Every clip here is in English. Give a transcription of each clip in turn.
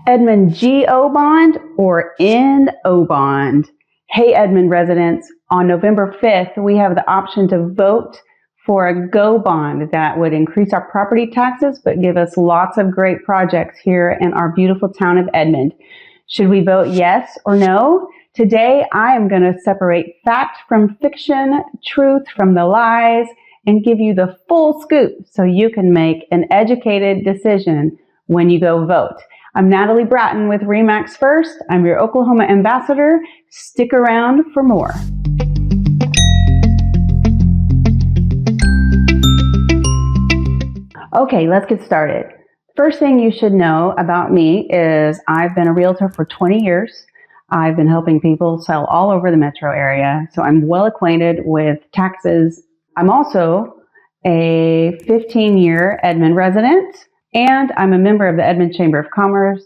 Edmond GO bond or NO bond? Hey Edmond residents, on November 5th, we have the option to vote for a GO bond that would increase our property taxes but give us lots of great projects here in our beautiful town of Edmond. Should we vote yes or no? Today, I am going to separate fact from fiction, truth from the lies, and give you the full scoop so you can make an educated decision when you go vote. I'm Natalie Bratton with RE/MAX First. I'm your Oklahoma ambassador. Stick around for more. Okay, let's get started. First thing you should know about me is I've been a realtor for 20 years. I've been helping people sell all over the metro area, so I'm well acquainted with taxes. I'm also a 15-year Edmond resident, and I'm a member of the Edmond Chamber of Commerce.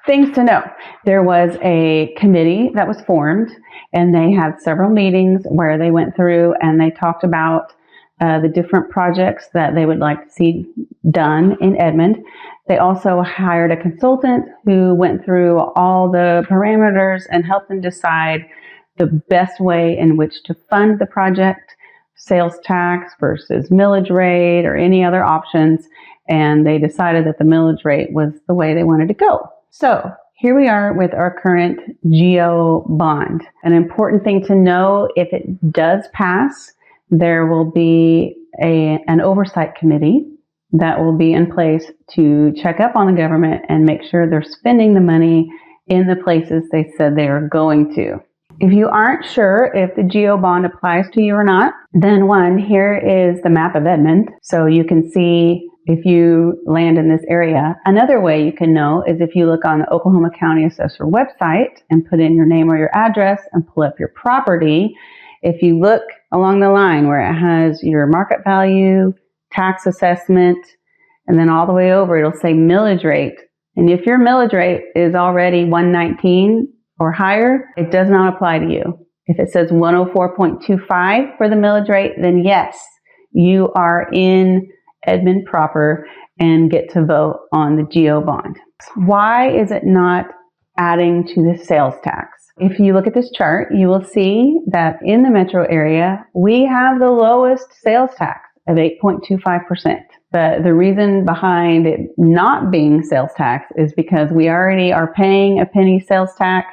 Things to know. There was a committee that was formed, and they had several meetings where they went through and they talked about the different projects that they would like to see done in Edmond. They also hired a consultant who went through all the parameters and helped them decide the best way in which to fund the project, sales tax versus millage rate or any other options. And they decided that the millage rate was the way they wanted to go. So here we are with our current GO bond. An important thing to know, if it does pass, there will be an oversight committee that will be in place to check up on the government and make sure they're spending the money in the places they said they are going to. If you aren't sure if the GO bond applies to you or not, then here is the map of Edmond, so you can see if you land in this area. Another way you can know is if you look on the Oklahoma County Assessor website and put in your name or your address and pull up your property. If you look along the line where it has your market value, tax assessment, and then all the way over, it'll say millage rate. And if your millage rate is already 119 or higher, it does not apply to you. If it says 104.25 for the millage rate, then yes, you are in Edmond proper and get to vote on the GO bond. Why is it not adding to the sales tax? If you look at this chart, you will see that in the metro area, we have the lowest sales tax of 8.25%. The reason behind it not being sales tax is because we already are paying a penny sales tax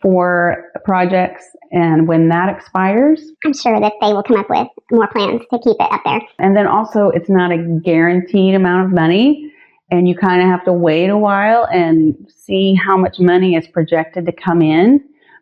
for projects, and when that expires, I'm sure that they will come up with more plans to keep it up there. And then also, it's not a guaranteed amount of money, and you kind of have to wait a while and see how much money is projected to come in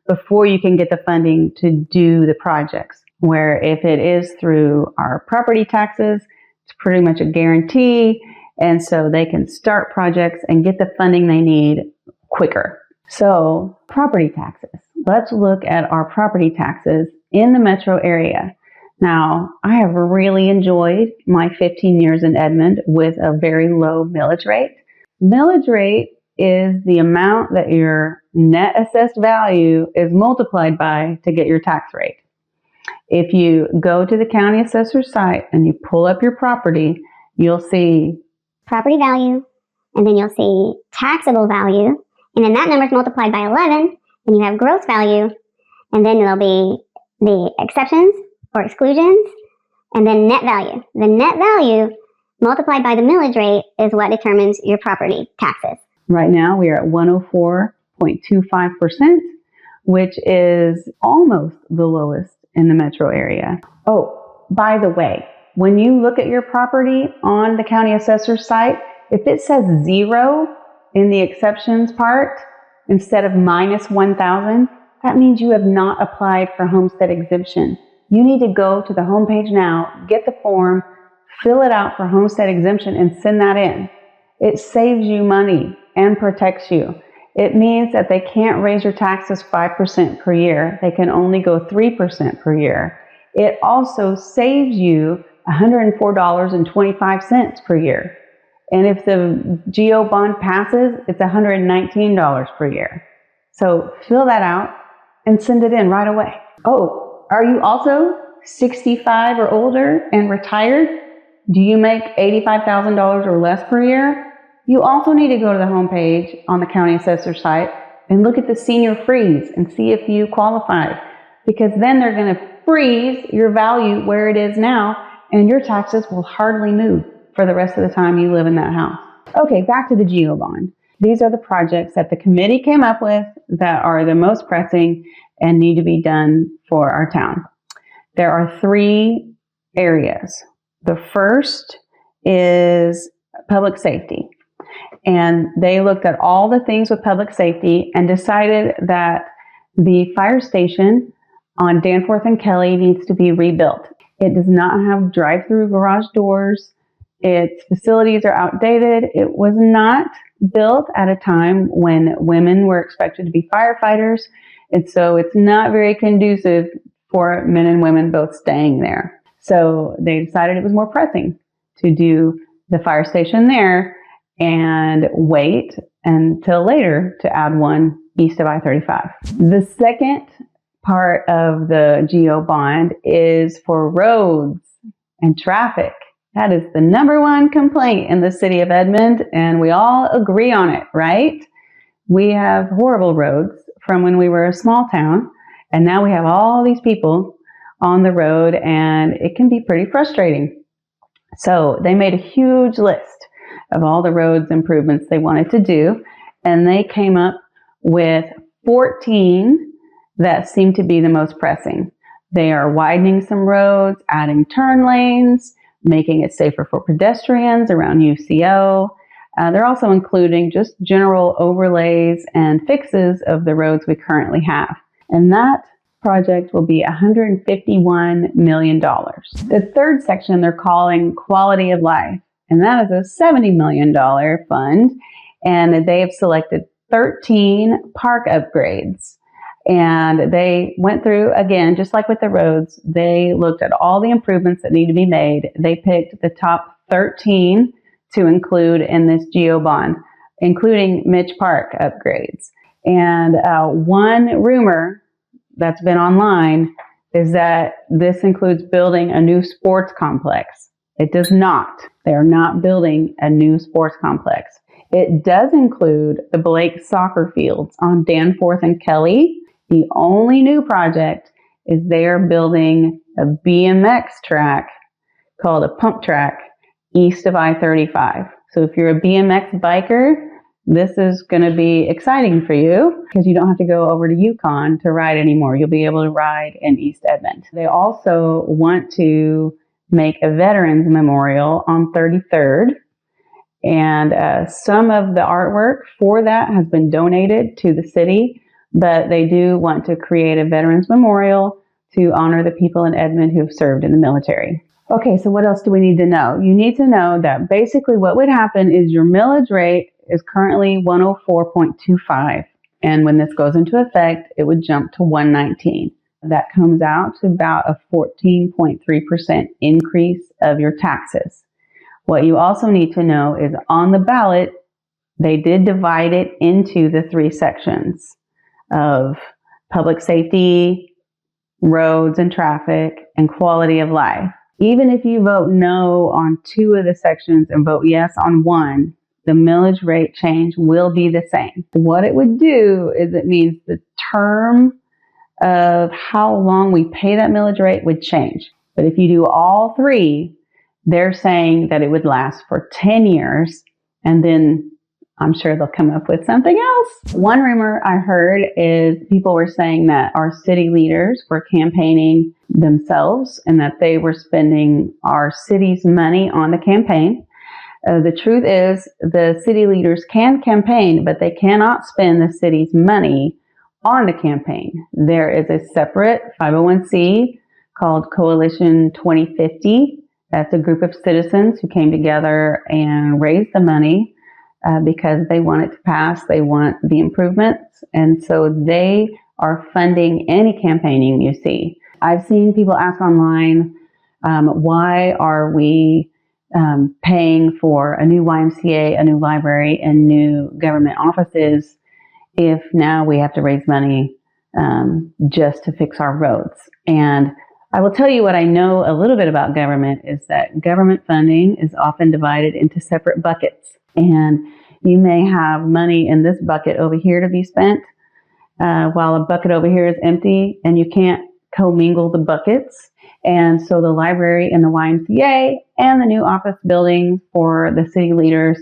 before you can get the funding to do the projects. Where if it is through our property taxes, it's pretty much a guarantee, and so they can start projects and get the funding they need quicker. So, property taxes. Let's look at our property taxes in the metro area. Now, I have really enjoyed my 15 years in Edmond with a very low millage rate. Millage rate is the amount that your net assessed value is multiplied by to get your tax rate. If you go to the county assessor site and you pull up your property, you'll see property value, and then you'll see taxable value, and then that number is multiplied by 11, and you have gross value, and then there'll be the exceptions or exclusions, and then net value. The net value multiplied by the millage rate is what determines your property taxes. Right now we are at 104.25%, which is almost the lowest in the metro area. Oh, by the way, when you look at your property on the county assessor site, if it says 0 in the exceptions part instead of minus 1,000, that means you have not applied for homestead exemption. You need to go to the homepage now, get the form, fill it out for homestead exemption, and send that in. It saves you money and protects you. It means that they can't raise your taxes 5% per year. They can only go 3% per year. It also saves you $104.25 per year. And if the GO bond passes, it's $119 per year. So fill that out and send it in right away. Oh, are you also 65 or older and retired? Do you make $85,000 or less per year? You also need to go to the homepage on the county assessor site and look at the senior freeze and see if you qualify, because then they're going to freeze your value where it is now, and your taxes will hardly move for the rest of the time you live in that house. Okay, back to the GO bond. These are the projects that the committee came up with that are the most pressing and need to be done for our town. There are 3 areas. The first is public safety. And they looked at all the things with public safety and decided that the fire station on Danforth and Kelly needs to be rebuilt. It does not have drive-through garage doors. Its facilities are outdated. It was not built at a time when women were expected to be firefighters. And so it's not very conducive for men and women both staying there. So they decided it was more pressing to do the fire station there and wait until later to add one east of I-35. The second part of the GO bond is for roads and traffic. That is the #1 complaint in the city of Edmond, and we all agree on it, right? We have horrible roads from when we were a small town, and now we have all these people on the road, and it can be pretty frustrating. So they made a huge list of all the roads improvements they wanted to do, and they came up with 14 that seem to be the most pressing. They are widening some roads, adding turn lanes, making it safer for pedestrians around UCO. They're also including just general overlays and fixes of the roads we currently have. And that project will be $151 million. The third section they're calling quality of life, and that is a $70 million fund. And they have selected 13 park upgrades. And they went through, again, just like with the roads, they looked at all the improvements that need to be made. They picked the top 13 to include in this GO bond, including Mitch Park upgrades. And one rumor that's been online is that this includes building a new sports complex. It does not. They are not building a new sports complex. It does include the Blake soccer fields on Danforth and Kelly. The only new project is they are building a BMX track called a pump track east of I-35. So if you're a BMX biker, this is going to be exciting for you because you don't have to go over to Yukon to ride anymore. You'll be able to ride in East Edmond. They also want to make a veterans memorial on 33rd. And some of the artwork for that has been donated to the city, but they do want to create a veterans memorial to honor the people in Edmond who have served in the military. Okay, so what else do we need to know? You need to know that basically what would happen is your millage rate is currently 104.25. And when this goes into effect, it would jump to 119. That comes out to about a 14.3% increase of your taxes. What you also need to know is on the ballot, they did divide it into the 3 sections of public safety, roads and traffic, and quality of life. Even if you vote no on 2 of the sections and vote yes on 1, the millage rate change will be the same. What it would do is it means the term of how long we pay that millage rate would change. But if you do all 3, they're saying that it would last for 10 years, and then I'm sure they'll come up with something else. One rumor I heard is people were saying that our city leaders were campaigning themselves and that they were spending our city's money on the campaign. The truth is the city leaders can campaign, but they cannot spend the city's money on the campaign. There is a separate 501c called Coalition 2050. That's a group of citizens who came together and raised the money because they want it to pass. They want the improvements. And so they are funding any campaigning you see. I've seen people ask online, why are we paying for a new YMCA, a new library, and new government offices if now we have to raise money just to fix our roads? And I will tell you what I know a little bit about government is that government funding is often divided into separate buckets. And you may have money in this bucket over here to be spent, while a bucket over here is empty, and you can't commingle the buckets. And so the library and the YMCA and the new office building for the city leaders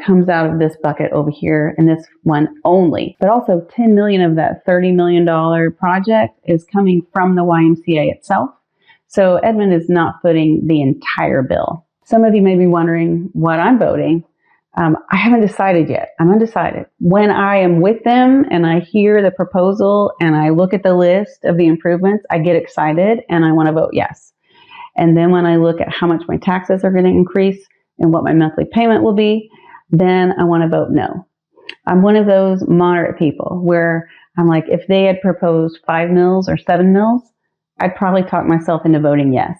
comes out of this bucket over here, and this one only. But also $10 million of that $30 million project is coming from the YMCA itself. So Edmond is not footing the entire bill. Some of you may be wondering what I'm voting. I haven't decided yet. I'm undecided. When I am with them and I hear the proposal and I look at the list of the improvements, I get excited and I want to vote yes. And then when I look at how much my taxes are going to increase and what my monthly payment will be, then I want to vote no. I'm one of those moderate people where I'm like, if they had proposed 5 mills or 7 mills, I'd probably talk myself into voting yes.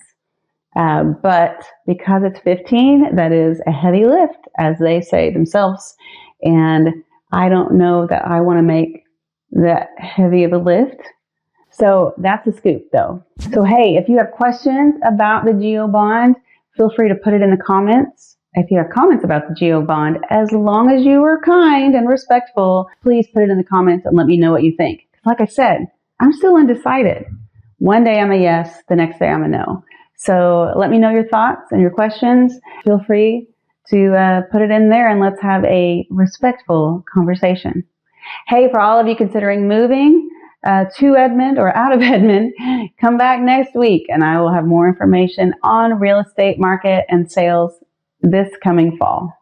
But because it's 15, that is a heavy lift, as they say themselves. And I don't know that I want to make that heavy of a lift. So that's a scoop, though. So, hey, if you have questions about the GO bond, feel free to put it in the comments. If you have comments about the GO bond, as long as you are kind and respectful, please put it in the comments and let me know what you think. Like I said, I'm still undecided. One day I'm a yes, the next day I'm a no. So let me know your thoughts and your questions. Feel free to put it in there and let's have a respectful conversation. Hey, for all of you considering moving to Edmond or out of Edmond, come back next week and I will have more information on real estate market and sales this coming fall.